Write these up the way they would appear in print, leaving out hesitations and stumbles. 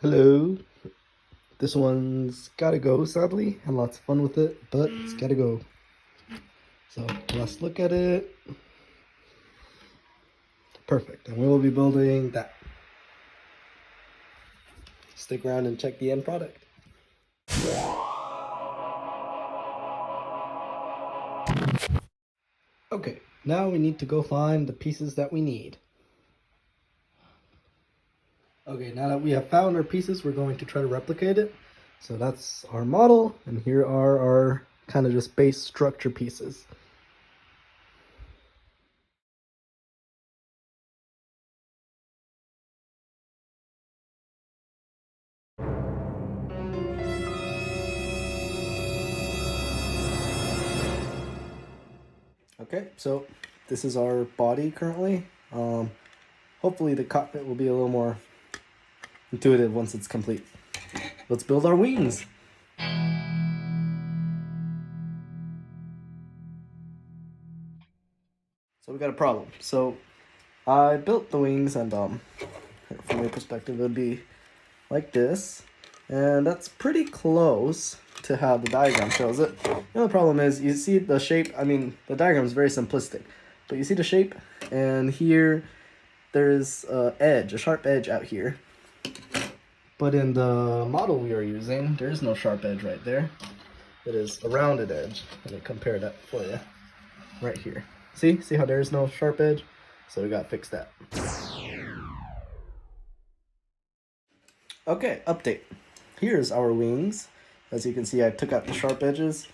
Hello. This one's gotta go, sadly. Had lots of fun with it, but it's gotta go. So let's look at it. Perfect. And we will be building that. Stick around and check the end product. Okay, now we need to go find the pieces that we need. Okay, now that we have found our pieces, we're going to try to replicate it. So that's our model, and here are our kind of just base structure pieces. Okay, so this is our body currently. Hopefully the cockpit will be a little more intuitive once it's complete. Let's build our wings. So we got a problem. So I built the wings, and from your perspective it would be like this, and that's pretty close to how the diagram shows it. The only problem is you see the shape. I mean, the diagram is very simplistic, but you see the shape, and here there's a sharp edge out here. But in the model we are using, there is no sharp edge right there. It is a rounded edge. Let me compare that for you. Right here. See how there is no sharp edge? So we gotta fix that. Okay, update. Here's our wings. As you can see, I took out the sharp edges,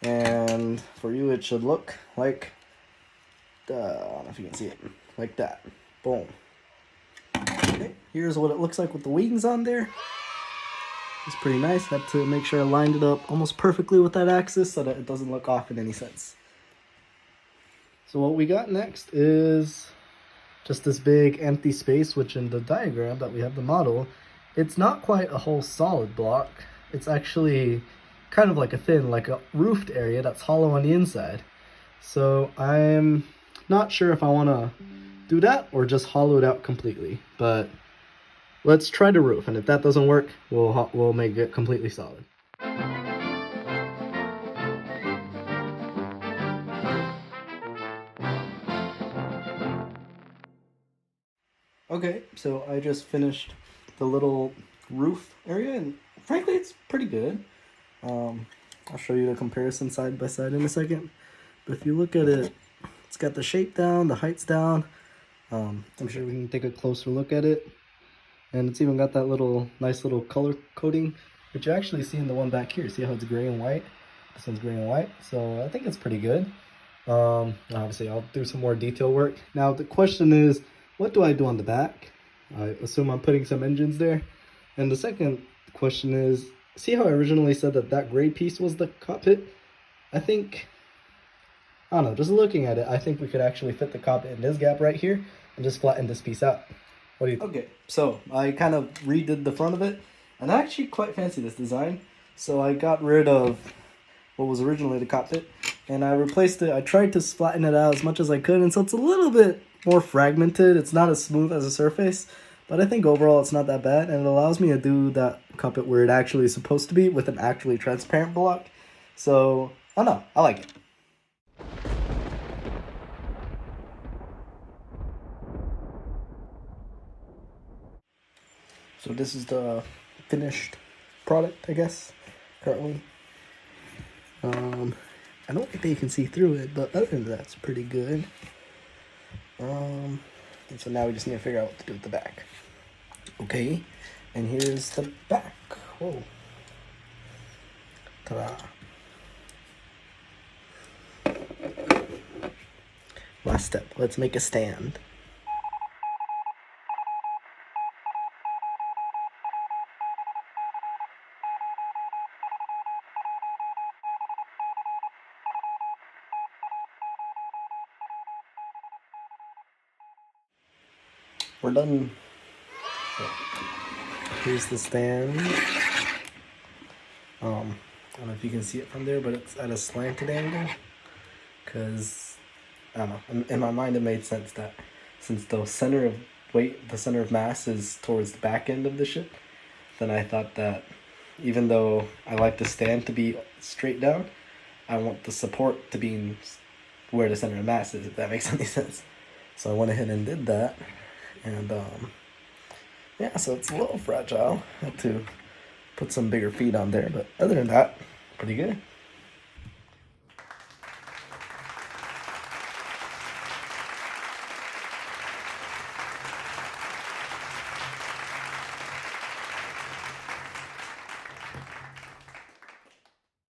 and for you it should look like, I don't know if you can see it, like that. Boom. Okay, here's what it looks like with the wings on there. It's pretty nice. Had to make sure I lined it up almost perfectly with that axis so that it doesn't look off in any sense. So what we got next is just this big empty space, which in the diagram that we have the model, it's not quite a whole solid block. It's actually kind of like a thin, like a roofed area that's hollow on the inside. So I'm not sure if I want to do that or just hollow it out completely, but let's try the roof, and if that doesn't work, we'll make it completely solid. Okay, so I just finished the little roof area, and frankly, it's pretty good. I'll show you the comparison side by side in a second. But if you look at it, it's got the shape down, the height's down. I'm sure we can take a closer look at it. And it's even got that nice little color coding, which you actually see in the one back here. See how it's gray and white? This one's gray and white, so I think it's pretty good. Obviously, I'll do some more detail work. Now, the question is, what do I do on the back? I assume I'm putting some engines there. And the second question is, see how I originally said that gray piece was the cockpit? I don't know, just looking at it, I think we could actually fit the cockpit in this gap right here and just flatten this piece out. What do you think? Okay, so I kind of redid the front of it, and I actually quite fancy this design. So I got rid of what was originally the cockpit, and I replaced it. I tried to flatten it out as much as I could, and so it's a little bit more fragmented. It's not as smooth as a surface, but I think overall it's not that bad, and it allows me to do that cockpit where it actually is supposed to be with an actually transparent block. So, I don't know, I like it. So this is the finished product, I guess, currently. I don't think you can see through it, but other than that, it's pretty good. And so now we just need to figure out what to do with the back. Okay, and here's the back. Whoa. Ta-da. Last step, let's make a stand. We're done. So, here's the stand. I don't know if you can see it from there, but it's at a slanted angle. Because, I don't know, in my mind it made sense that since the center of weight, the center of mass is towards the back end of the ship, then I thought that even though I like the stand to be straight down, I want the support to be in where the center of mass is, if that makes any sense. So I went ahead and did that, and yeah, so it's a little fragile. I had to put some bigger feet on there, but other than that, pretty good.